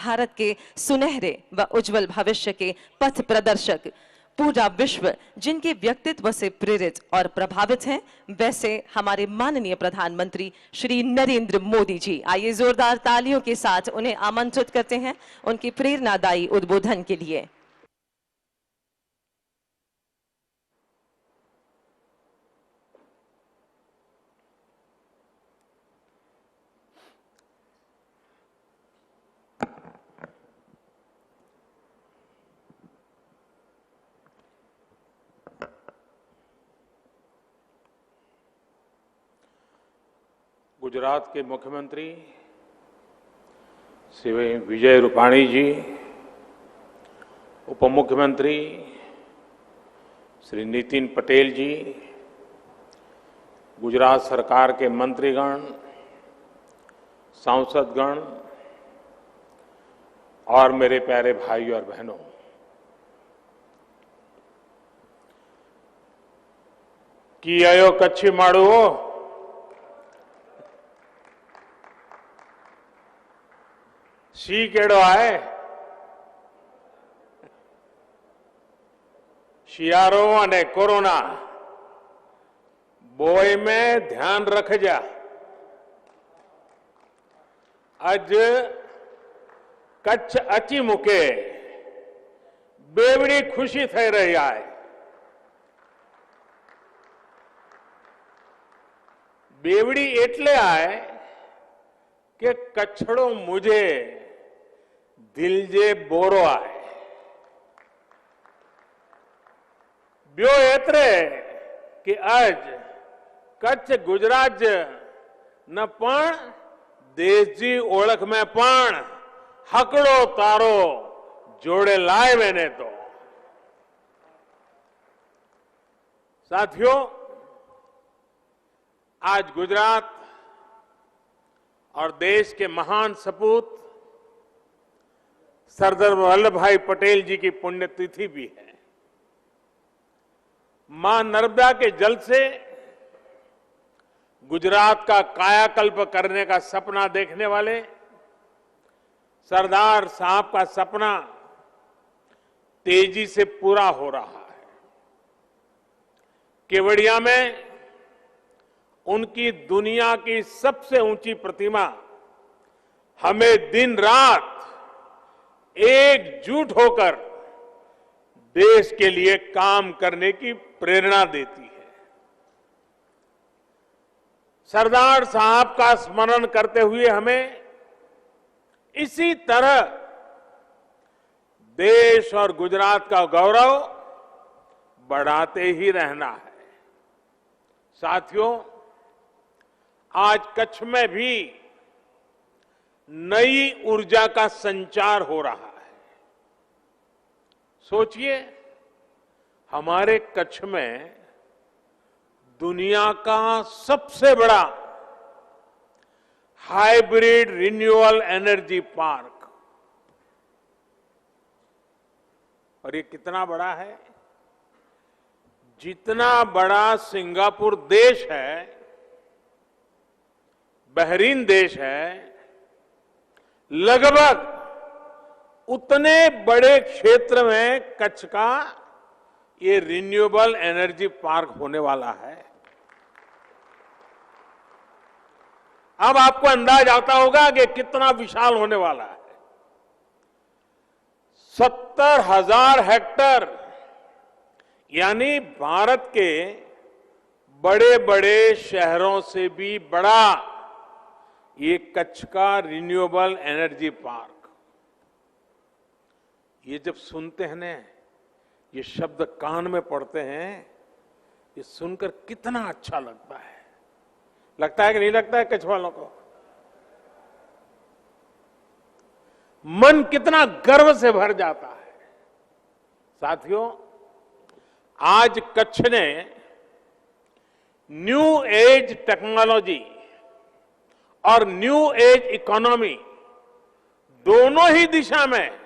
भारत के सुनहरे व उज्जवल भविष्य के पथ प्रदर्शक, पूरा विश्व जिनके व्यक्तित्व से प्रेरित और प्रभावित हैं, वैसे हमारे माननीय प्रधानमंत्री श्री नरेंद्र मोदी जी। आइए जोरदार तालियों के साथ उन्हें आमंत्रित करते हैं उनके प्रेरणादायी उद्बोधन के लिए। गुजरात के मुख्यमंत्री श्री विजय रूपाणी जी, उप मुख्यमंत्री श्री नितिन पटेल जी, गुजरात सरकार के मंत्रीगण, सांसदगण और मेरे प्यारे भाई और बहनों, की आयो कच्छी माड़ू शी केड़ो आए, शियारो अने कोरोना बोय में ध्यान रखजा। आज कच्छ अची मुके बेवड़ी खुशी थई रही है। बेवड़ी एटले आए कि कच्छड़ो मुझे दिल जे बोरो आए। ब्यो एतरे कि आज कच्छ गुजरात न पण देश जी ओळख में पण हकड़ो तारो जोड़े लाए मैंने तो। साथियों, आज गुजरात और देश के महान सपूत सरदार वल्लभ भाई पटेल जी की पुण्यतिथि भी है। मां नर्मदा के जल से गुजरात का कायाकल्प करने का सपना देखने वाले सरदार साहब का सपना तेजी से पूरा हो रहा है। केवड़िया में उनकी दुनिया की सबसे ऊंची प्रतिमा हमें दिन रात एकजुट होकर देश के लिए काम करने की प्रेरणा देती है। सरदार साहब का स्मरण करते हुए हमें इसी तरह देश और गुजरात का गौरव बढ़ाते ही रहना है। साथियों, आज कच्छ में भी नई ऊर्जा का संचार हो रहा है। सोचिए, हमारे कच्छ में दुनिया का सबसे बड़ा हाइब्रिड रिन्यूएबल एनर्जी पार्क, और ये कितना बड़ा है? जितना बड़ा सिंगापुर देश है, बहरीन देश है, लगभग उतने बड़े क्षेत्र में कच्छ का ये रिन्यूएबल एनर्जी पार्क होने वाला है। अब आपको अंदाज आता होगा कि कितना विशाल होने वाला है। 70,000 हेक्टेयर, यानी भारत के बड़े बड़े शहरों से भी बड़ा ये कच्छ का रिन्यूएबल एनर्जी पार्क। ये जब सुनते हैं ना, ये शब्द कान में पड़ते हैं, ये सुनकर कितना अच्छा लगता है। लगता है कि नहीं लगता है कच्छ वालों को? मन कितना गर्व से भर जाता है। साथियों, आज कच्छ ने न्यू एज टेक्नोलॉजी और न्यू एज इकोनॉमी दोनों ही दिशा में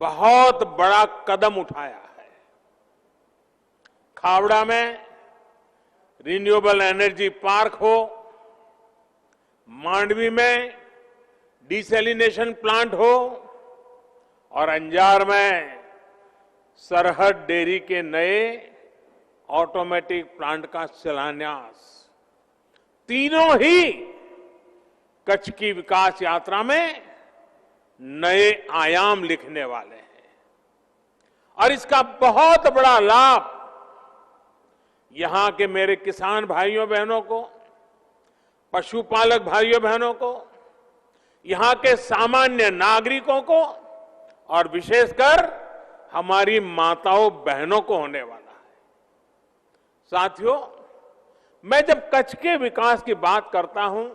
बहुत बड़ा कदम उठाया है। खावड़ा में रिन्यूएबल एनर्जी पार्क हो, मांडवी में डिसैलिनेशन प्लांट हो और अंजार में सरहद डेयरी के नए ऑटोमेटिक प्लांट का शिलान्यास, तीनों ही कच्छ की विकास यात्रा में नए आयाम लिखने वाले हैं। और इसका बहुत बड़ा लाभ यहां के मेरे किसान भाइयों बहनों को, पशुपालक भाइयों बहनों को, यहां के सामान्य नागरिकों को और विशेषकर हमारी माताओं बहनों को होने वाला है। साथियों, मैं जब कच्छ के विकास की बात करता हूं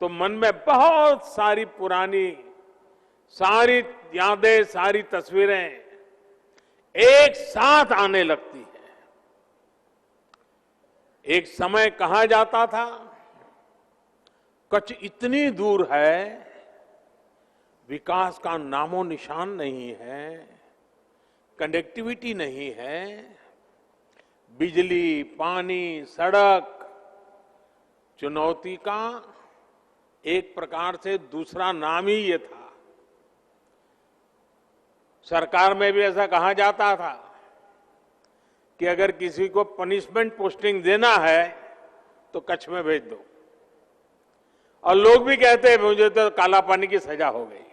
तो मन में बहुत सारी पुरानी सारी यादें, सारी तस्वीरें एक साथ आने लगती हैं। एक समय कहा जाता था कच्छ इतनी दूर है, विकास का नामो निशान नहीं है, कनेक्टिविटी नहीं है, बिजली, पानी, सड़क चुनौती का एक प्रकार से दूसरा नाम ही ये था। सरकार में भी ऐसा कहा जाता था कि अगर किसी को पनिशमेंट पोस्टिंग देना है तो कच्छ में भेज दो, और लोग भी कहते हैं मुझे तो काला पानी की सजा हो गई।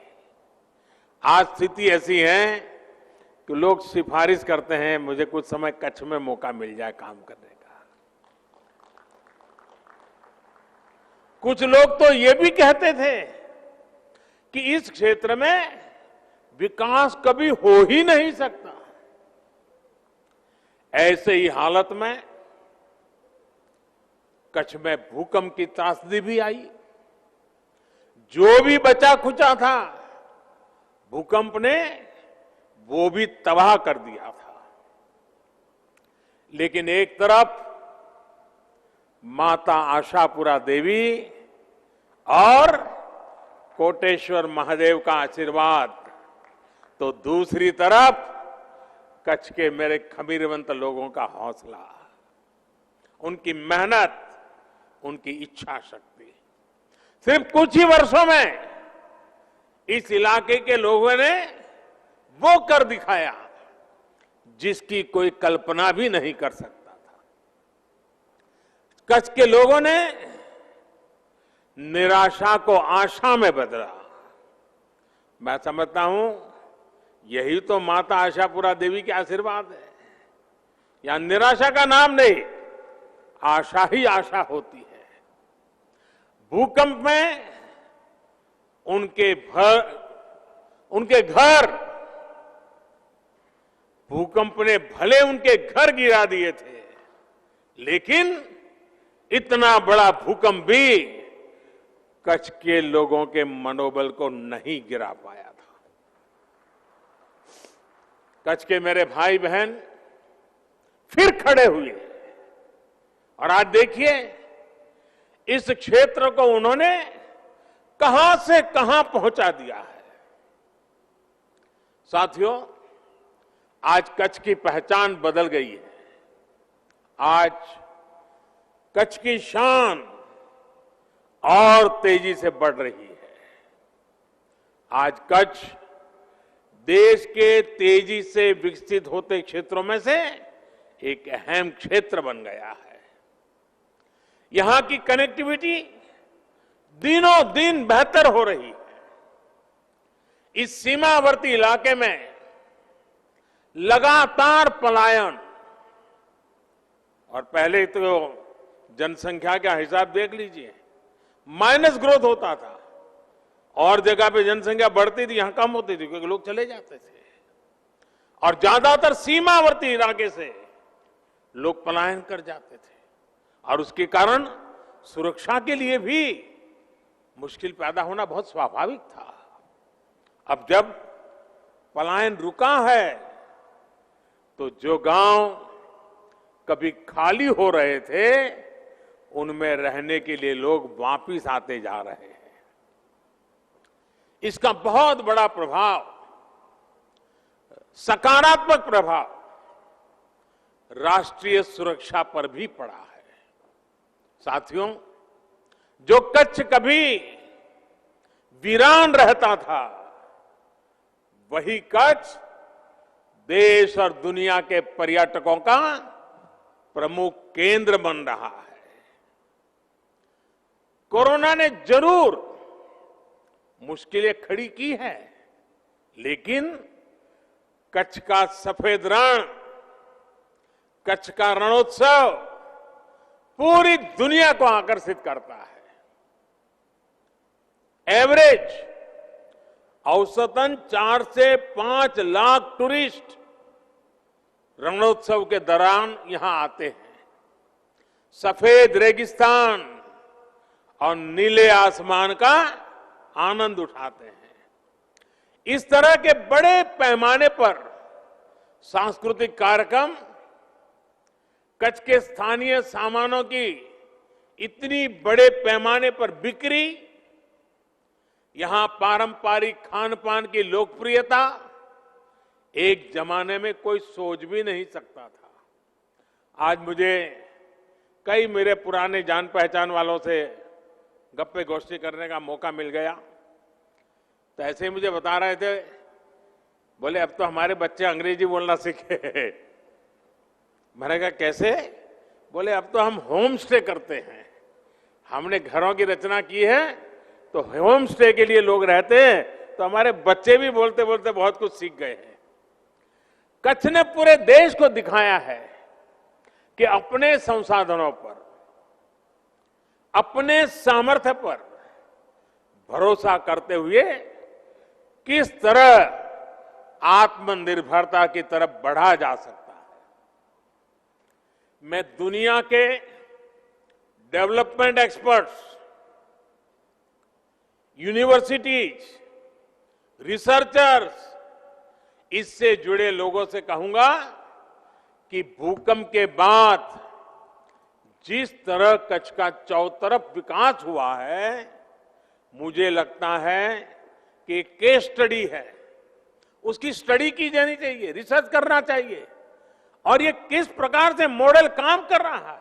आज स्थिति ऐसी है कि लोग सिफारिश करते हैं मुझे कुछ समय कच्छ में मौका मिल जाए काम करने का। कुछ लोग तो ये भी कहते थे कि इस क्षेत्र में विकास कभी हो ही नहीं सकता। ऐसे ही हालत में कच्छ में भूकंप की त्रासदी भी आई। जो भी बचा खुचा था भूकंप ने वो भी तबाह कर दिया था। लेकिन एक तरफ माता आशापुरा देवी और कोटेश्वर महादेव का आशीर्वाद, तो दूसरी तरफ कच्छ के मेरे खमीरवंत लोगों का हौसला, उनकी मेहनत, उनकी इच्छा शक्ति। सिर्फ कुछ ही वर्षों में इस इलाके के लोगों ने वो कर दिखाया जिसकी कोई कल्पना भी नहीं कर सकता था। कच्छ के लोगों ने निराशा को आशा में बदला। मैं समझता हूं यही तो माता आशापुरा देवी के आशीर्वाद है। यहां निराशा का नाम नहीं, आशा ही आशा होती है। भूकंप में उनके घर, भूकंप ने भले उनके घर गिरा दिए थे, लेकिन इतना बड़ा भूकंप भी कच्छ के लोगों के मनोबल को नहीं गिरा पाया था। कच्छ के मेरे भाई बहन फिर खड़े हुए और आज देखिए इस क्षेत्र को उन्होंने कहां से कहां पहुंचा दिया है। साथियों, आज कच्छ की पहचान बदल गई है। आज कच्छ की शान और तेजी से बढ़ रही है। आज कच्छ देश के तेजी से विकसित होते क्षेत्रों में से एक अहम क्षेत्र बन गया है। यहां की कनेक्टिविटी दिनों दिन बेहतर हो रही है। इस सीमावर्ती इलाके में लगातार पलायन, और पहले तो जनसंख्या का हिसाब देख लीजिए, माइनस ग्रोथ होता था, और जगह पे जनसंख्या बढ़ती थी, यहां कम होती थी क्योंकि लोग चले जाते थे। और ज्यादातर सीमावर्ती इलाके से लोग पलायन कर जाते थे, और उसके कारण सुरक्षा के लिए भी मुश्किल पैदा होना बहुत स्वाभाविक था। अब जब पलायन रुका है तो जो गांव कभी खाली हो रहे थे उनमें रहने के लिए लोग वापिस आते जा रहे हैं। इसका बहुत बड़ा प्रभाव, सकारात्मक प्रभाव राष्ट्रीय सुरक्षा पर भी पड़ा है। साथियों, जो कच्छ कभी वीरान रहता था, वही कच्छ देश और दुनिया के पर्यटकों का प्रमुख केंद्र बन रहा है। कोरोना ने जरूर मुश्किलें खड़ी की है, लेकिन कच्छ का सफेद रण, कच्छ का रणोत्सव पूरी दुनिया को आकर्षित करता है। एवरेज औसतन 4 से 5 लाख टूरिस्ट रणोत्सव के दौरान यहां आते हैं। सफेद रेगिस्तान और नीले आसमान का आनंद उठाते हैं। इस तरह के बड़े पैमाने पर सांस्कृतिक कार्यक्रम, कच्छ के स्थानीय सामानों की इतनी बड़े पैमाने पर बिक्री, यहां पारंपरिक खान पान की लोकप्रियता एक जमाने में कोई सोच भी नहीं सकता था। आज मुझे कई मेरे पुराने जान पहचान वालों से गप्पे गोष्ठी करने का मौका मिल गया। तो ऐसे ही मुझे बता रहे थे, बोले अब तो हमारे बच्चे अंग्रेजी बोलना सीखे। मैंने कहा कैसे? बोले अब तो हम होम स्टे करते हैं, हमने घरों की रचना की है, तो होम स्टे के लिए लोग रहते हैं, तो हमारे बच्चे भी बोलते बोलते बहुत कुछ सीख गए हैं। कच्छ ने पूरे देश को दिखाया है कि अपने संसाधनों पर, अपने सामर्थ्य पर भरोसा करते हुए किस तरह आत्मनिर्भरता की तरफ बढ़ा जा सकता है। मैं दुनिया के डेवलपमेंट एक्सपर्ट्स, यूनिवर्सिटीज, रिसर्चर्स, इससे जुड़े लोगों से कहूंगा कि भूकंप के बाद जिस तरह कच्छ का चौतरफ विकास हुआ है, मुझे लगता है कि केस स्टडी है, उसकी स्टडी की जानी चाहिए, रिसर्च करना चाहिए, और ये किस प्रकार से मॉडल काम कर रहा है।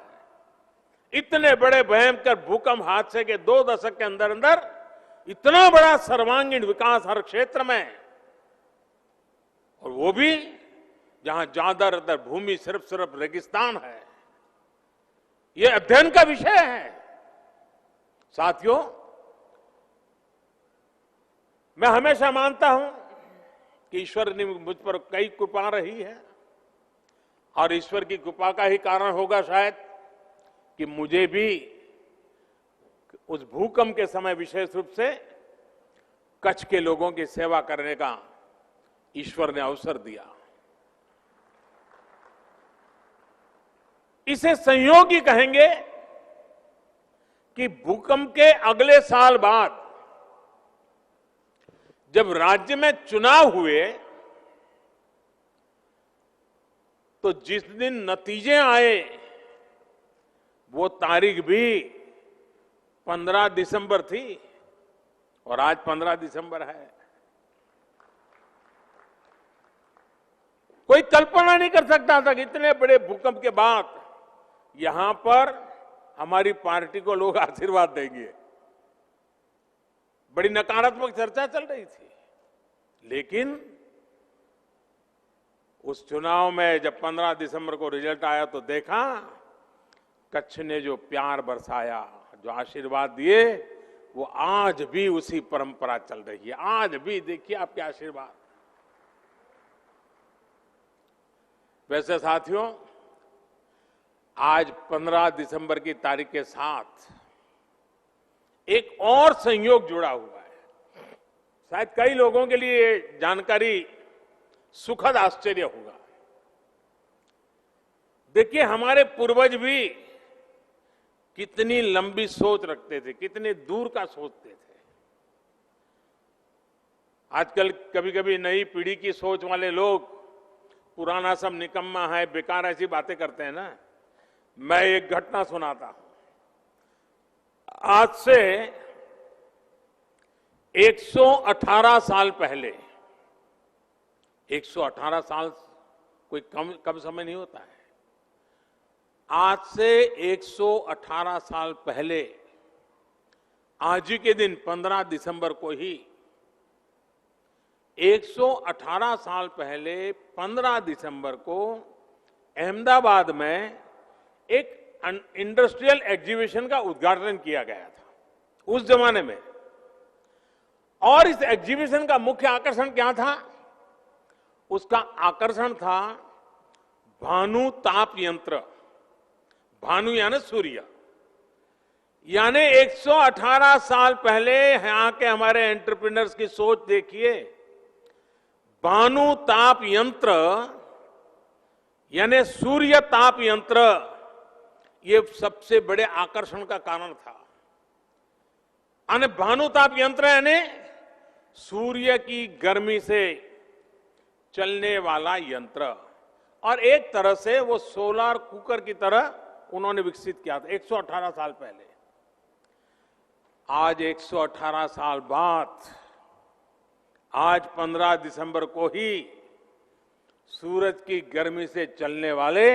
इतने बड़े भयंकर भूकंप हादसे के 2 दशक के अंदर अंदर इतना बड़ा सर्वांगीण विकास हर क्षेत्र में, और वो भी जहां ज्यादातर भूमि सिर्फ रेगिस्तान है। ये अध्ययन का विषय है। साथियों, मैं हमेशा मानता हूं कि ईश्वर ने मुझ पर कई कृपा रही है, और ईश्वर की कृपा का ही कारण होगा शायद कि मुझे भी उस भूकंप के समय विशेष रूप से कच्छ के लोगों की सेवा करने का ईश्वर ने अवसर दिया। इसे संयोग ही कहेंगे कि भूकंप के अगले साल बाद जब राज्य में चुनाव हुए, तो जिस दिन नतीजे आए वो तारीख भी 15 दिसंबर थी, और आज 15 दिसंबर है। कोई कल्पना नहीं कर सकता था कि इतने बड़े भूकंप के बाद यहां पर हमारी पार्टी को लोग आशीर्वाद देंगे। बड़ी नकारात्मक चर्चा चल रही थी, लेकिन उस चुनाव में जब 15 दिसंबर को रिजल्ट आया तो देखा कच्छ ने जो प्यार बरसाया, जो आशीर्वाद दिए, वो आज भी उसी परंपरा चल रही है। आज भी देखिए आपके आशीर्वाद। वैसे साथियों, आज 15 दिसंबर की तारीख के साथ एक और संयोग जुड़ा हुआ है। शायद कई लोगों के लिए जानकारी सुखद आश्चर्य होगा। देखिए, हमारे पूर्वज भी कितनी लंबी सोच रखते थे, कितने दूर का सोचते थे। आजकल कभी कभी नई पीढ़ी की सोच वाले लोग पुराना सब निकम्मा है, बेकार, ऐसी बातें करते हैं ना। मैं एक घटना सुनाता हूं। आज से 118 साल पहले, 118 साल कोई कम समय नहीं होता है। आज से 118 साल पहले आज ही के दिन 15 दिसंबर को ही 118 साल पहले 15 दिसंबर को अहमदाबाद में एक इंडस्ट्रियल एग्जीबिशन का उद्घाटन किया गया था उस जमाने में। और इस एग्जीबिशन का मुख्य आकर्षण क्या था? उसका आकर्षण था भानु ताप यंत्र। भानु यानी सूर्य, यानी 118 साल पहले यहां के हमारे एंटरप्रेन्योर्स की सोच देखिए। भानु ताप यंत्र यानी सूर्य ताप यंत्र, ये सबसे बड़े आकर्षण का कारण था। यानी भानु ताप यंत्र यानी सूर्य की गर्मी से चलने वाला यंत्र, और एक तरह से वो सोलर कुकर की तरह उन्होंने विकसित किया था 118 साल पहले। आज 118 साल बाद, आज 15 दिसंबर को ही सूरज की गर्मी से चलने वाले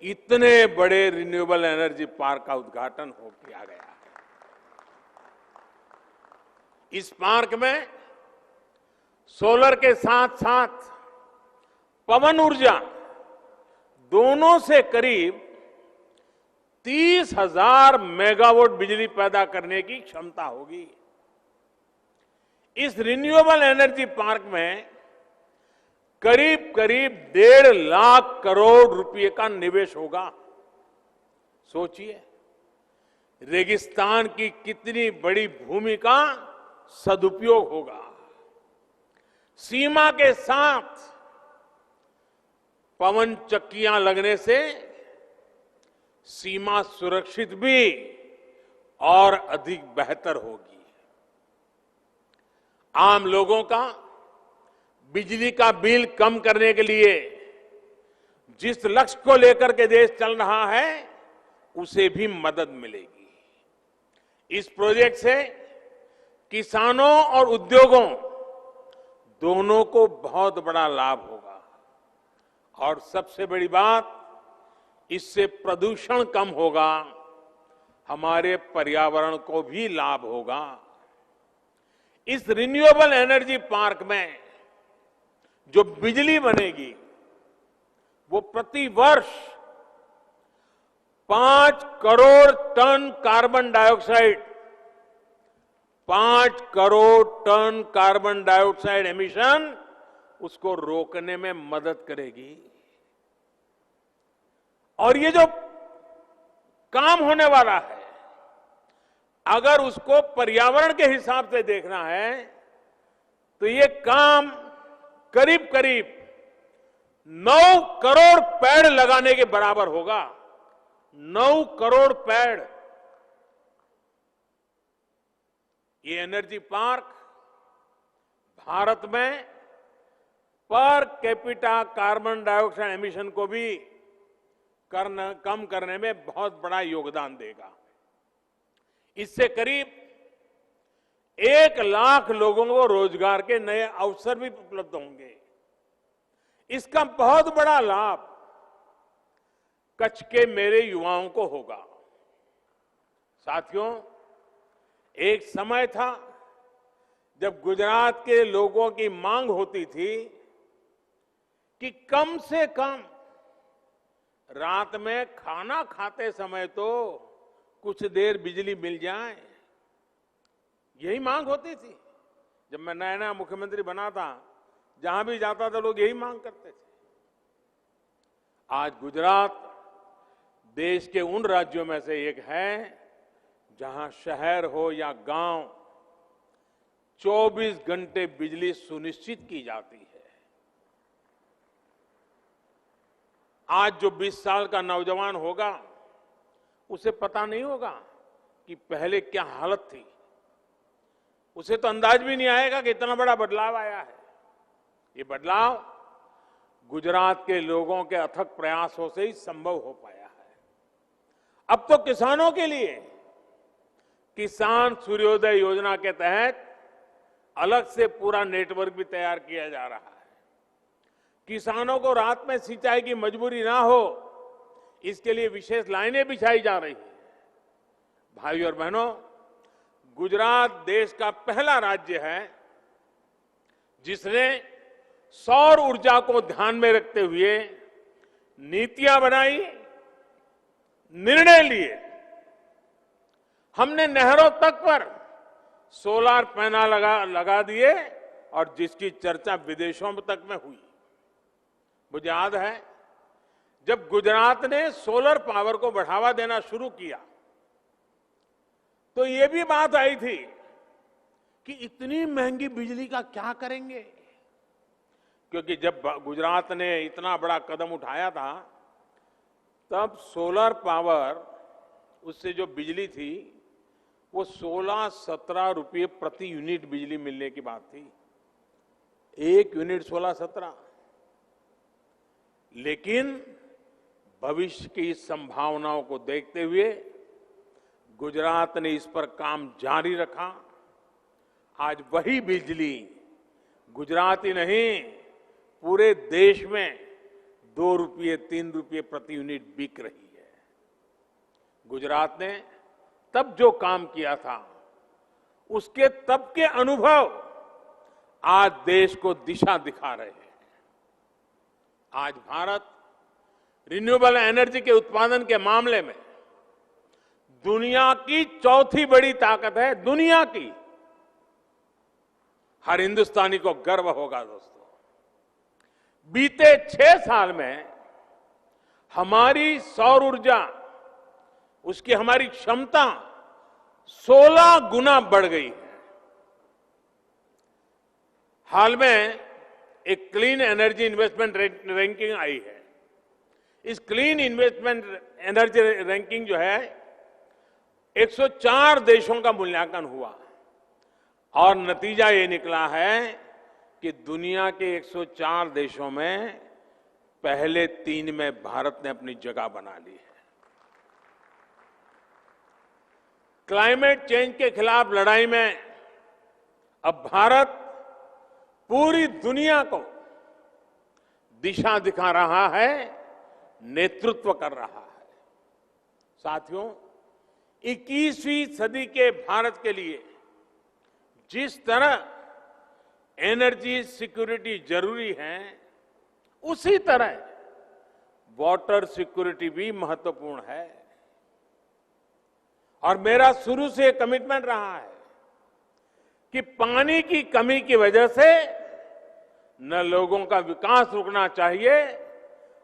इतने बड़े रिन्यूएबल एनर्जी पार्क का उद्घाटन हो किया गया है। इस पार्क में सोलर के साथ साथ पवन ऊर्जा दोनों से करीब 30,000 मेगावाट बिजली पैदा करने की क्षमता होगी। इस रिन्यूएबल एनर्जी पार्क में करीब करीब 1.5 लाख करोड़ रुपए का निवेश होगा। सोचिए, रेगिस्तान की कितनी बड़ी भूमि का सदुपयोग होगा। सीमा के साथ पवन चक्कियां लगने से सीमा सुरक्षित भी और अधिक बेहतर होगी। आम लोगों का बिजली का बिल कम करने के लिए जिस लक्ष्य को लेकर के देश चल रहा है, उसे भी मदद मिलेगी। इस प्रोजेक्ट से किसानों और उद्योगों दोनों को बहुत बड़ा लाभ होगा। और सबसे बड़ी बात, इससे प्रदूषण कम होगा, हमारे पर्यावरण को भी लाभ होगा। इस रिन्यूएबल एनर्जी पार्क में जो बिजली बनेगी वो प्रति वर्ष 5 crore ton carbon dioxide 5 crore ton carbon dioxide emission उसको रोकने में मदद करेगी। और ये जो काम होने वाला है, अगर उसको पर्यावरण के हिसाब से देखना है तो ये काम करीब करीब 9 करोड़ पेड़ लगाने के बराबर होगा। 9 करोड़ पेड़। ये एनर्जी पार्क भारत में per capita carbon dioxide emission को भी कम करने में बहुत बड़ा योगदान देगा। इससे करीब 1 लाख लोगों को रोजगार के नए अवसर भी उपलब्ध होंगे। इसका बहुत बड़ा लाभ कच्छ के मेरे युवाओं को होगा। साथियों, एक समय था जब गुजरात के लोगों की मांग होती थी कि कम से कम रात में खाना खाते समय तो कुछ देर बिजली मिल जाए, यही मांग होती थी। जब मैं नया नया मुख्यमंत्री बना था, जहां भी जाता था लोग यही मांग करते थे। आज गुजरात देश के उन राज्यों में से एक है जहां शहर हो या गांव 24 घंटे बिजली सुनिश्चित की जाती है। आज जो 20 साल का नौजवान होगा उसे पता नहीं होगा कि पहले क्या हालत थी। उसे तो अंदाज भी नहीं आएगा कि इतना बड़ा बदलाव आया है। ये बदलाव गुजरात के लोगों के अथक प्रयासों से ही संभव हो पाया है। अब तो किसानों के लिए किसान सूर्योदय योजना के तहत अलग से पूरा नेटवर्क भी तैयार किया जा रहा है। किसानों को रात में सिंचाई की मजबूरी ना हो, इसके लिए विशेष लाइनें बिछाई जा रही है। भाइयों और बहनों, गुजरात देश का पहला राज्य है जिसने सौर ऊर्जा को ध्यान में रखते हुए नीतियां बनाई, निर्णय लिए। हमने नहरों तक पर सोलर पैनल लगा दिए और जिसकी चर्चा विदेशों तक में हुई। मुझे याद है जब गुजरात ने सोलर पावर को बढ़ावा देना शुरू किया तो ये भी बात आई थी कि इतनी महंगी बिजली का क्या करेंगे, क्योंकि जब गुजरात ने इतना बड़ा कदम उठाया था तब सोलर पावर, उससे जो बिजली थी वो 16-17 रुपये प्रति यूनिट बिजली मिलने की बात थी। एक यूनिट 16-17। लेकिन भविष्य की संभावनाओं को देखते हुए गुजरात ने इस पर काम जारी रखा। आज वही बिजली गुजरात ही नहीं पूरे देश में 2 रुपये 3 रुपये प्रति यूनिट बिक रही है। गुजरात ने तब जो काम किया था उसके तब के अनुभव आज देश को दिशा दिखा रहे हैं। आज भारत रिन्यूएबल एनर्जी के उत्पादन के मामले में दुनिया की चौथी बड़ी ताकत है, दुनिया की। हर हिंदुस्तानी को गर्व होगा दोस्तों। बीते 6 साल में हमारी सौर ऊर्जा, उसकी हमारी क्षमता 16 गुना बढ़ गई है। हाल में एक क्लीन एनर्जी इन्वेस्टमेंट रैंकिंग आई है। इस क्लीन इन्वेस्टमेंट एनर्जी रैंकिंग जो है 104 देशों का मूल्यांकन हुआ और नतीजा ये निकला है कि दुनिया के 104 देशों में पहले 3 में भारत ने अपनी जगह बना ली है। क्लाइमेट चेंज के खिलाफ लड़ाई में अब भारत पूरी दुनिया को दिशा दिखा रहा है, नेतृत्व कर रहा है। साथियों, 21वीं सदी के भारत के लिए जिस तरह एनर्जी सिक्योरिटी जरूरी है, उसी तरह वाटर सिक्योरिटी भी महत्वपूर्ण है। और मेरा शुरू से कमिटमेंट रहा है कि पानी की कमी की वजह से न लोगों का विकास रुकना चाहिए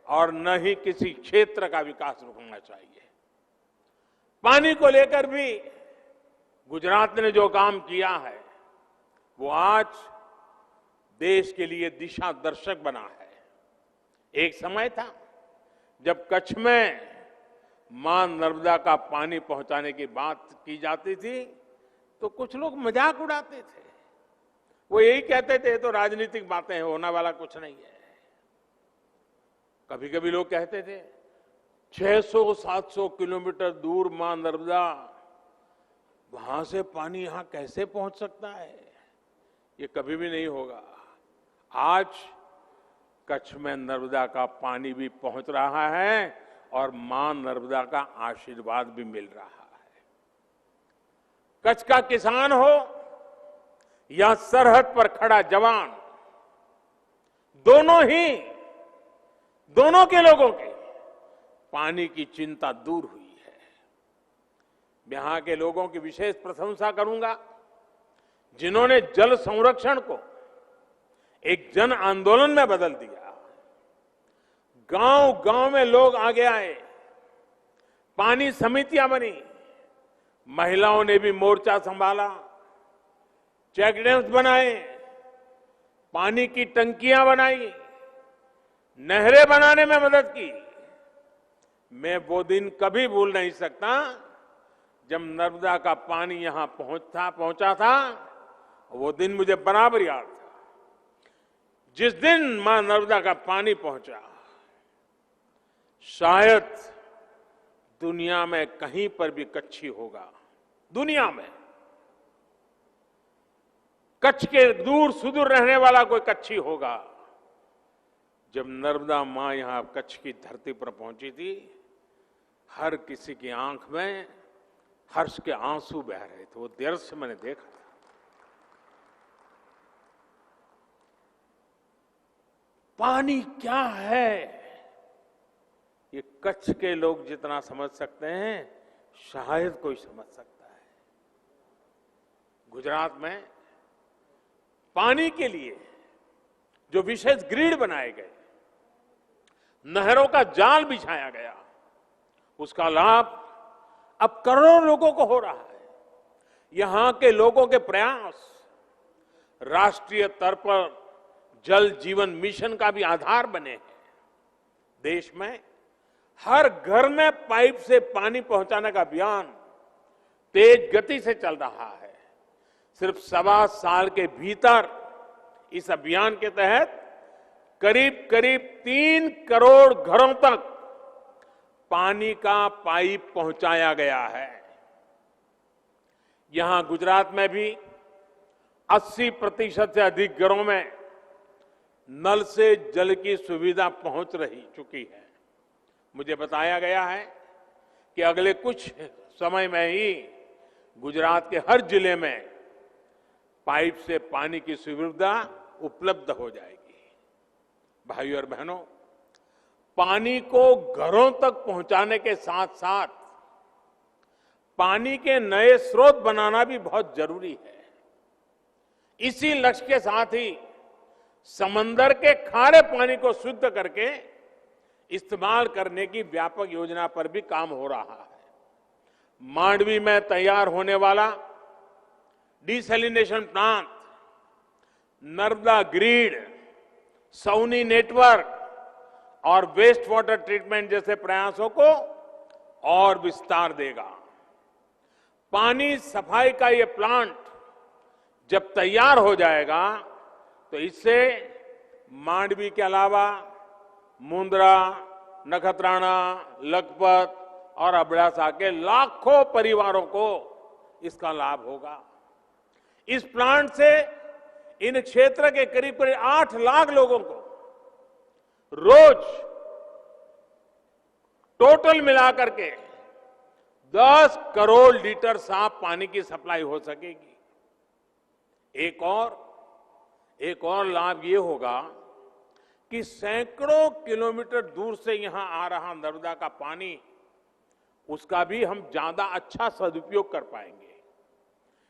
और न ही किसी क्षेत्र का विकास रुकना चाहिए। पानी को लेकर भी गुजरात ने जो काम किया है वो आज देश के लिए दिशा दर्शक बना है। एक समय था जब कच्छ में मां नर्मदा का पानी पहुंचाने की बात की जाती थी तो कुछ लोग मजाक उड़ाते थे। वो यही कहते थे तो राजनीतिक बातें हैं, होने वाला कुछ नहीं है। कभी कभी लोग कहते थे 600-700 किलोमीटर दूर मां नर्मदा, वहां से पानी यहां कैसे पहुंच सकता है? ये कभी भी नहीं होगा। आज कच्छ में नर्मदा का पानी भी पहुंच रहा है और मां नर्मदा का आशीर्वाद भी मिल रहा है। कच्छ का किसान हो या सरहद पर खड़ा जवान, दोनों के लोगों के पानी की चिंता दूर हुई है। यहां के लोगों की विशेष प्रशंसा करूंगा जिन्होंने जल संरक्षण को एक जन आंदोलन में बदल दिया। गांव-गांव में लोग आगे आए, पानी समितियां बनी, महिलाओं ने भी मोर्चा संभाला, चेक डैम्स बनाए, पानी की टंकियां बनाई, नहरें बनाने में मदद की। मैं वो दिन कभी भूल नहीं सकता जब नर्मदा का पानी यहां पहुंचा था। वो दिन मुझे बराबर याद था। जिस दिन मां नर्मदा का पानी पहुंचा, शायद दुनिया में कहीं पर भी कच्छी होगा, दुनिया में कच्छ के दूर सुदूर रहने वाला कोई कच्छी होगा। जब नर्मदा मां यहां कच्छ की धरती पर पहुंची थी, हर किसी की आंख में, हर्ष के आंसू बह रहे थे। वो दृश्य मैंने देखा था। पानी क्या है, ये कच्छ के लोग जितना समझ सकते हैं शायद कोई समझ सकता है। गुजरात में पानी के लिए जो विशेष ग्रिड बनाए गए, नहरों का जाल बिछाया गया, उसका लाभ अब करोड़ों लोगों को हो रहा है। यहां के लोगों के प्रयास राष्ट्रीय स्तर पर जल जीवन मिशन का भी आधार बने हैं। देश में हर घर में पाइप से पानी पहुंचाने का अभियान तेज गति से चल रहा है। सिर्फ 1.25 साल के भीतर इस अभियान के तहत करीब करीब 3 करोड़ घरों तक पानी का पाइप पहुंचाया गया है। यहां गुजरात में भी 80% से अधिक घरों में नल से जल की सुविधा पहुंच चुकी है। मुझे बताया गया है कि अगले कुछ समय में ही गुजरात के हर जिले में पाइप से पानी की सुविधा उपलब्ध हो जाएगी। भाइयों और बहनों, पानी को घरों तक पहुंचाने के साथ साथ पानी के नए स्रोत बनाना भी बहुत जरूरी है। इसी लक्ष्य के साथ ही समंदर के खारे पानी को शुद्ध करके इस्तेमाल करने की व्यापक योजना पर भी काम हो रहा है। मांडवी में तैयार होने वाला desalination plant, Narmada grid, SAUNI network और वेस्ट वाटर ट्रीटमेंट जैसे प्रयासों को और विस्तार देगा। पानी सफाई का ये प्लांट जब तैयार हो जाएगा तो इससे मांडवी के अलावा मुंद्रा, नखत्राना, लखपत और अबड़ासा के लाखों परिवारों को इसका लाभ होगा। इस प्लांट से इन क्षेत्र के करीब करीब 8 लाख लोगों को रोज टोटल मिलाकर के 10 करोड़ लीटर साफ पानी की सप्लाई हो सकेगी। एक और लाभ ये होगा कि सैकड़ों किलोमीटर दूर से यहां आ रहा नर्मदा का पानी, उसका भी हम ज्यादा अच्छा सदुपयोग कर पाएंगे।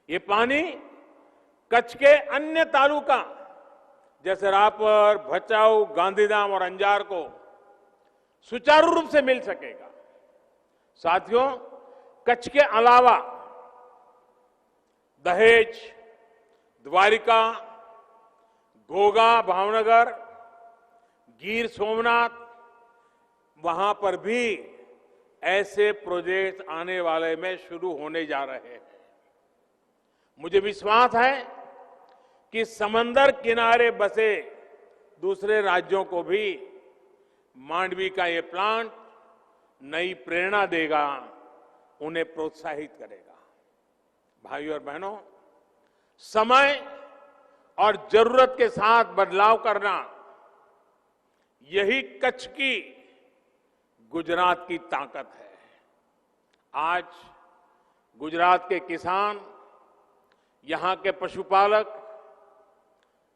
ये पानी कच्छ के अन्य तालुका जैसे रापर, भचाऊ, गांधीधाम और अंजार को सुचारू रूप से मिल सकेगा। साथियों, कच्छ के अलावा दहेज, द्वारिका, घोघा, भावनगर, गिर सोमनाथ, वहां पर भी ऐसे प्रोजेक्ट आने वाले में शुरू होने जा रहे हैं। मुझे विश्वास है कि समंदर किनारे बसे दूसरे राज्यों को भी मांडवी का ये प्लांट नई प्रेरणा देगा, उन्हें प्रोत्साहित करेगा। भाइयों और बहनों, समय और जरूरत के साथ बदलाव करना, यही कच्छ की, गुजरात की ताकत है। आज गुजरात के किसान, यहां के पशुपालक,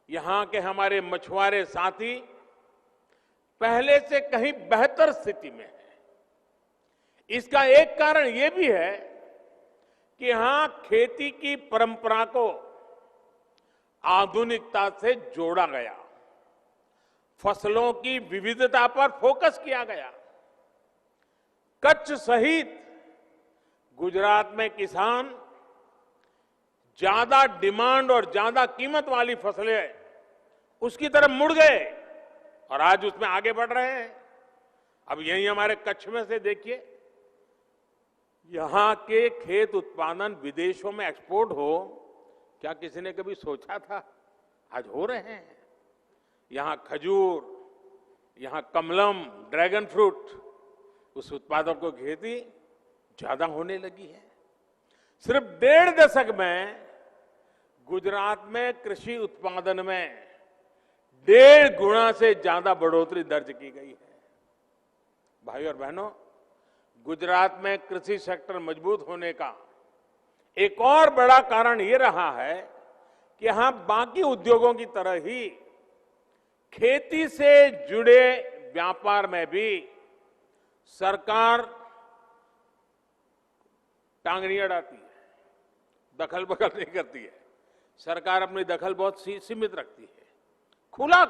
यहां के हमारे मछुआरे साथी पहले से कहीं बेहतर स्थिति में है। इसका एक कारण यह भी है कि यहां खेती की परंपरा को आधुनिकता से जोड़ा गया, फसलों की विविधता पर फोकस किया गया। कच्छ सहित गुजरात में किसान ज्यादा डिमांड और ज्यादा कीमत वाली फसलें उसकी तरफ मुड़ गए और आज उसमें आगे बढ़ रहे हैं। अब यही हमारे कच्छ में से देखिए, यहां के खेत उत्पादन विदेशों में एक्सपोर्ट हो, क्या किसी ने कभी सोचा था? आज हो रहे हैं। यहां खजूर, यहां कमलम, ड्रैगन फ्रूट, उस उत्पादों की खेती ज्यादा होने लगी है। सिर्फ 1.5 दशक में गुजरात में कृषि उत्पादन में 1.5 गुना से ज्यादा बढ़ोतरी दर्ज की गई है। भाइयों और बहनों, गुजरात में कृषि सेक्टर मजबूत होने का एक और बड़ा कारण ये रहा है कि यहां बाकी उद्योगों की तरह ही खेती से जुड़े व्यापार में भी सरकार टांग नहीं अड़ाती है, दखल बखल नहीं करती है। सरकार अपनी दखल बहुत सीमित रखती है, खुला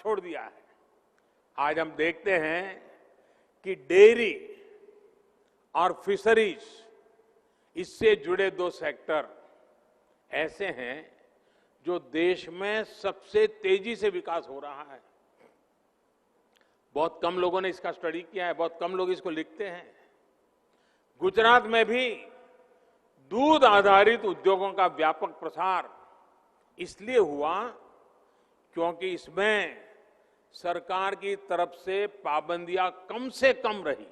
छोड़ दिया है। आज हम देखते हैं कि डेयरी और फिशरीज, इससे जुड़े दो सेक्टर ऐसे हैं जो देश में सबसे तेजी से विकास हो रहा है। बहुत कम लोगों ने इसका स्टडी किया है, बहुत कम लोग इसको लिखते हैं। गुजरात में भी दूध आधारित उद्योगों का व्यापक प्रसार इसलिए हुआ क्योंकि इसमें सरकार की तरफ से पाबंदियां कम से कम रही।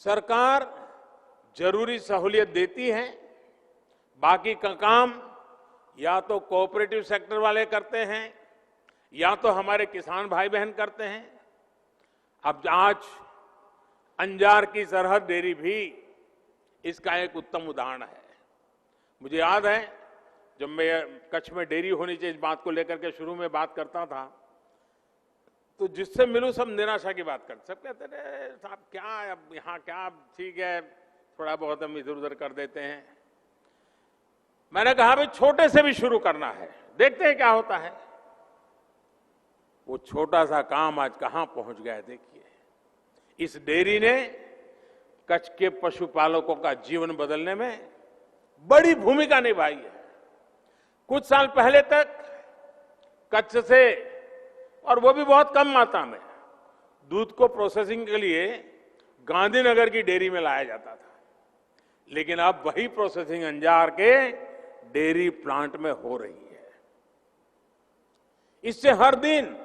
सरकार जरूरी सहूलियत देती है, बाकी का काम या तो कोऑपरेटिव सेक्टर वाले करते हैं या तो हमारे किसान भाई बहन करते हैं। अब आज अंजार की सरहद डेयरी भी इसका एक उत्तम उदाहरण है। मुझे याद है जब मैं कच्छ में डेयरी होनी चाहिए इस बात को लेकर के शुरू में बात करता था, तो जिससे मिलूं सब निराशा की बात करते, सब कहते थे साहब क्या अब यहाँ क्या, ठीक है थोड़ा बहुत हम इधर उधर कर देते हैं। मैंने कहा भाई छोटे से भी शुरू करना है, देखते हैं क्या होता है। वो छोटा सा काम आज कहां पहुंच गया है देखिए। इस डेयरी ने कच्छ के पशुपालकों का जीवन बदलने में बड़ी भूमिका निभाई है। कुछ साल पहले तक कच्छ से, और वो भी बहुत कम मात्रा में, दूध को प्रोसेसिंग के लिए गांधीनगर की डेयरी में लाया जाता था, लेकिन अब वही प्रोसेसिंग अंजार के डेयरी प्लांट में हो रही है। इससे हर दिन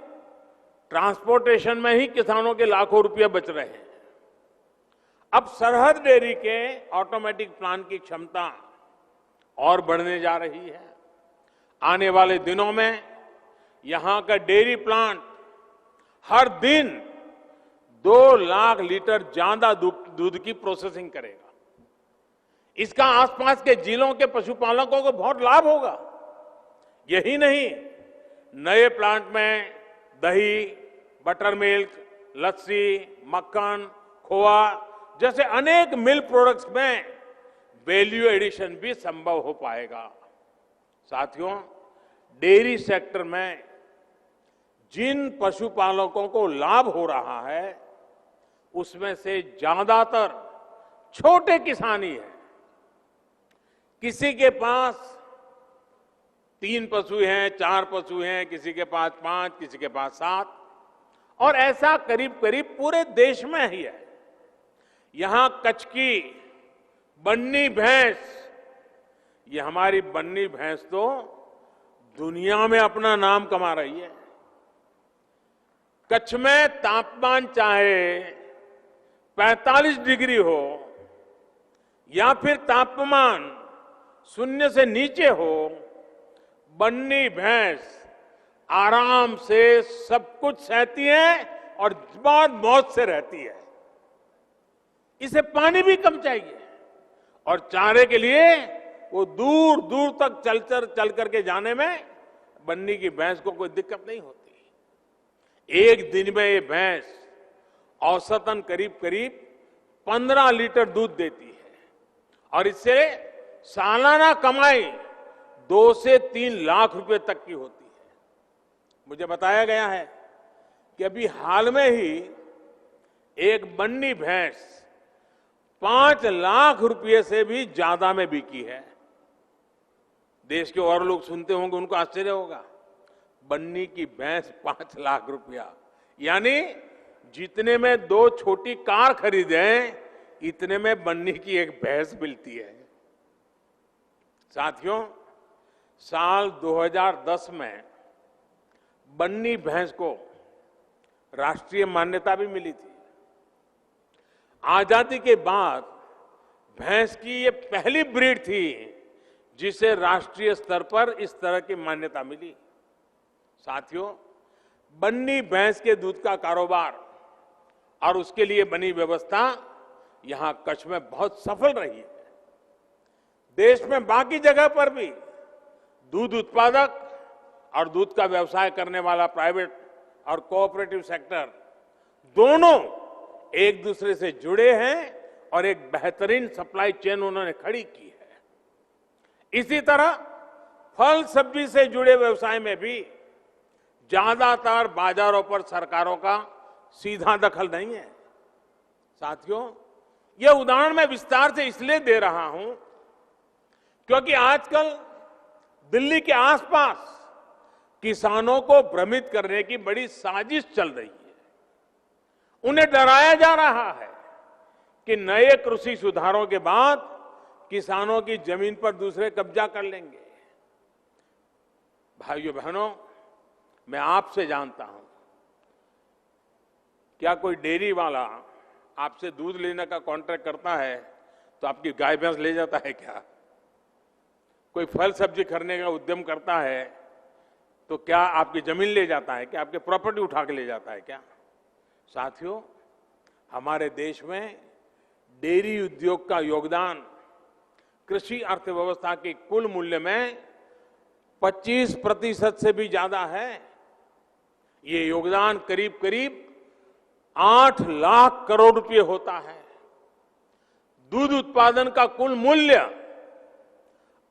ट्रांसपोर्टेशन में ही किसानों के लाखों रुपए बच रहे हैं। अब सरहद डेयरी के ऑटोमेटिक प्लांट की क्षमता और बढ़ने जा रही है। आने वाले दिनों में यहां का डेयरी प्लांट हर दिन 2 लाख लीटर ज्यादा दूध की प्रोसेसिंग करेगा। इसका आसपास के जिलों के पशुपालकों को बहुत लाभ होगा। यही नहीं, नए प्लांट में दही, बटर मिल्क, लस्सी, मक्खन, खोआ जैसे अनेक मिल्क प्रोडक्ट्स में वैल्यू एडिशन भी संभव हो पाएगा। साथियों, डेयरी सेक्टर में जिन पशुपालकों को लाभ हो रहा है उसमें से ज्यादातर छोटे किसान ही है। किसी के पास 3 पशु हैं, 4 पशु हैं, किसी के पास 5, किसी के पास 7, और ऐसा करीब करीब पूरे देश में ही है। यहां कच्छ की बन्नी भैंस, ये हमारी बन्नी भैंस तो दुनिया में अपना नाम कमा रही है। कच्छ में तापमान चाहे 45 डिग्री हो या फिर तापमान 0 से नीचे हो, बन्नी भैंस आराम से सब कुछ सहती है और बहुत मौज से रहती है। इसे पानी भी कम चाहिए और चारे के लिए वो दूर दूर तक चल करके जाने में बन्नी की भैंस को कोई दिक्कत नहीं होती। एक दिन में ये भैंस औसतन करीब करीब 15 लीटर दूध देती है और इससे सालाना कमाई 2 से 3 लाख रुपए तक की होती है। मुझे बताया गया है कि अभी हाल में ही एक बन्नी भैंस 5 लाख रुपए से भी ज्यादा में बिकी है। देश के और लोग सुनते होंगे, उनको आश्चर्य होगा, बन्नी की भैंस 5 लाख रुपया, यानी जितने में 2 छोटी कार खरीदे इतने में बन्नी की एक भैंस मिलती है। साथियों, साल 2010 में बन्नी भैंस को राष्ट्रीय मान्यता भी मिली थी। आजादी के बाद भैंस की ये पहली ब्रीड थी जिसे राष्ट्रीय स्तर पर इस तरह की मान्यता मिली। साथियों, बन्नी भैंस के दूध का कारोबार और उसके लिए बनी व्यवस्था यहां कच्छ में बहुत सफल रही है। देश में बाकी जगह पर भी दूध उत्पादक और दूध का व्यवसाय करने वाला प्राइवेट और कोऑपरेटिव सेक्टर दोनों एक दूसरे से जुड़े हैं और एक बेहतरीन सप्लाई चेन उन्होंने खड़ी की है। इसी तरह फल सब्जी से जुड़े व्यवसाय में भी ज्यादातर बाजारों पर सरकारों का सीधा दखल नहीं है। साथियों, यह उदाहरण मैं विस्तार से इसलिए दे रहा हूं क्योंकि आजकल दिल्ली के आसपास किसानों को भ्रमित करने की बड़ी साजिश चल रही है। उन्हें डराया जा रहा है कि नए कृषि सुधारों के बाद किसानों की जमीन पर दूसरे कब्जा कर लेंगे। भाइयों बहनों, मैं आपसे जानता हूं, क्या कोई डेयरी वाला आपसे दूध लेने का कॉन्ट्रैक्ट करता है तो आपकी गाय भैंस ले जाता है क्या? कोई फल सब्जी खरीदने का उद्यम करता है तो क्या आपकी जमीन ले जाता है? क्या आपकी प्रॉपर्टी उठा के ले जाता है क्या? साथियों, हमारे देश में डेयरी उद्योग का योगदान कृषि अर्थव्यवस्था के कुल मूल्य में 25% से भी ज्यादा है। ये योगदान करीब करीब 8 लाख करोड़ रुपए होता है। दूध उत्पादन का कुल मूल्य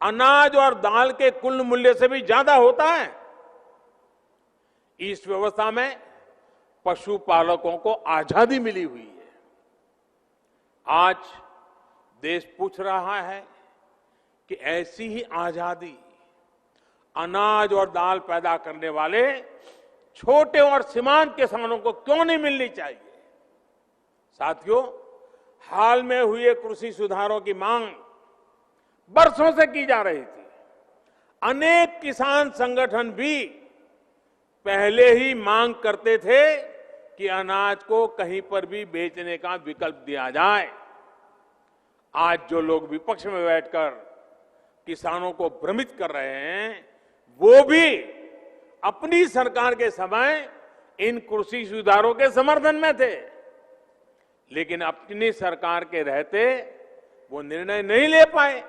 अनाज और दाल के कुल मूल्य से भी ज्यादा होता है। इस व्यवस्था में पशुपालकों को आजादी मिली हुई है। आज देश पूछ रहा है कि ऐसी ही आजादी अनाज और दाल पैदा करने वाले छोटे और सीमांत किसानों को क्यों नहीं मिलनी चाहिए? साथियों, हाल में हुए कृषि सुधारों की मांग बरसों से की जा रही थी। अनेक किसान संगठन भी पहले ही मांग करते थे कि अनाज को कहीं पर भी बेचने का विकल्प दिया जाए। आज जो लोग विपक्ष में बैठकर किसानों को भ्रमित कर रहे हैं, वो भी अपनी सरकार के समय इन कृषि सुधारों के समर्थन में थे, लेकिन अपनी सरकार के रहते वो निर्णय नहीं ले पाए,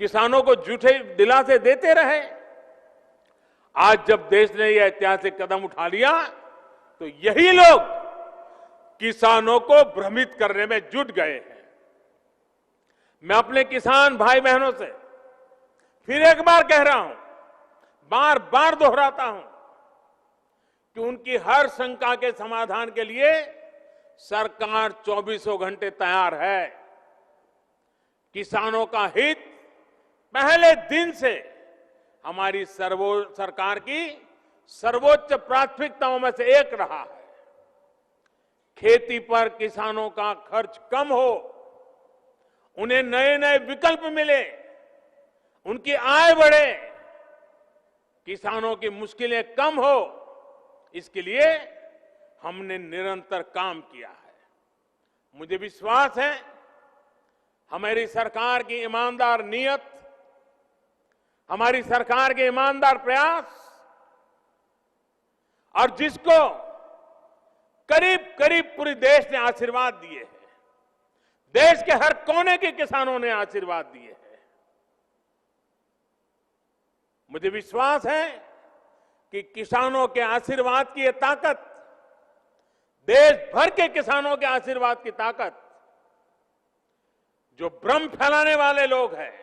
किसानों को झूठे दिलासे देते रहे। आज जब देश ने यह ऐतिहासिक कदम उठा लिया तो यही लोग किसानों को भ्रमित करने में जुट गए हैं। मैं अपने किसान भाई बहनों से फिर एक बार कह रहा हूं, बार बार दोहराता हूं कि उनकी हर शंका के समाधान के लिए सरकार 24 घंटे तैयार है। किसानों का हित पहले दिन से हमारी सरकार की सर्वोच्च प्राथमिकताओं में से एक रहा है। खेती पर किसानों का खर्च कम हो, उन्हें नए नए विकल्प मिले, उनकी आय बढ़े, किसानों की मुश्किलें कम हो, इसके लिए हमने निरंतर काम किया है। मुझे विश्वास है हमारी सरकार की ईमानदार नीयत, हमारी सरकार के ईमानदार प्रयास और जिसको करीब करीब पूरे देश ने आशीर्वाद दिए हैं, देश के हर कोने के किसानों ने आशीर्वाद दिए हैं। मुझे विश्वास है कि किसानों के आशीर्वाद की ये ताकत, देश भर के किसानों के आशीर्वाद की ताकत, जो भ्रम फैलाने वाले लोग हैं,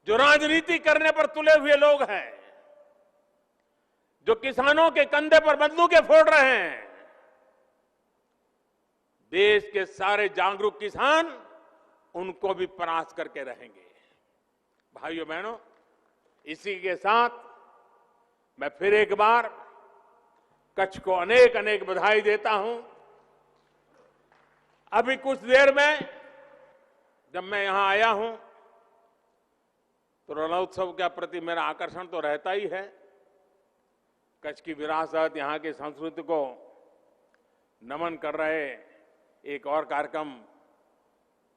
जो राजनीति करने पर तुले हुए लोग हैं, जो किसानों के कंधे पर बंदूकें फोड़ रहे हैं, देश के सारे जागरूक किसान उनको भी परास्त करके रहेंगे। भाइयों बहनों, इसी के साथ मैं फिर एक बार कच्छ को अनेक अनेक बधाई देता हूं। अभी कुछ देर में जब मैं यहां आया हूं तो रणोत्सव के प्रति मेरा आकर्षण तो रहता ही है। कच्छ की विरासत, यहाँ की संस्कृति को नमन कर रहे एक और कार्यक्रम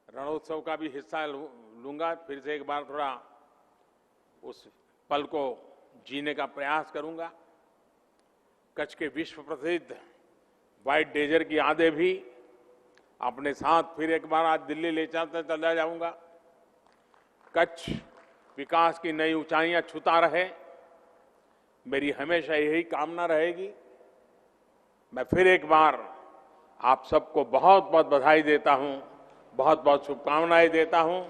रणोत्सव का भी हिस्सा लूंगा। फिर से एक बार थोड़ा उस पल को जीने का प्रयास करूंगा। कच्छ के विश्व प्रसिद्ध व्हाइट डेजर की यादें भी अपने साथ फिर एक बार आज दिल्ली ले चला जाऊंगा। कच्छ विकास की नई ऊंचाइयां छूता रहे, मेरी हमेशा यही कामना रहेगी। मैं फिर एक बार आप सबको बहुत बहुत बधाई देता हूं, बहुत बहुत शुभकामनाएं देता हूं,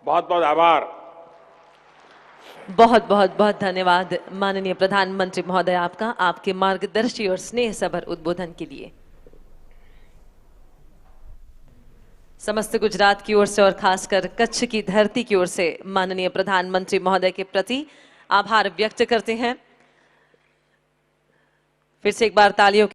बहुत बहुत आभार। बहुत बहुत बहुत धन्यवाद माननीय प्रधानमंत्री महोदय आपका, आपके मार्गदर्शी और स्नेह सभर उद्बोधन के लिए। समस्त गुजरात की ओर से और खासकर कच्छ की धरती की ओर से माननीय प्रधानमंत्री महोदय के प्रति आभार व्यक्त करते हैं। फिर से एक बार तालियों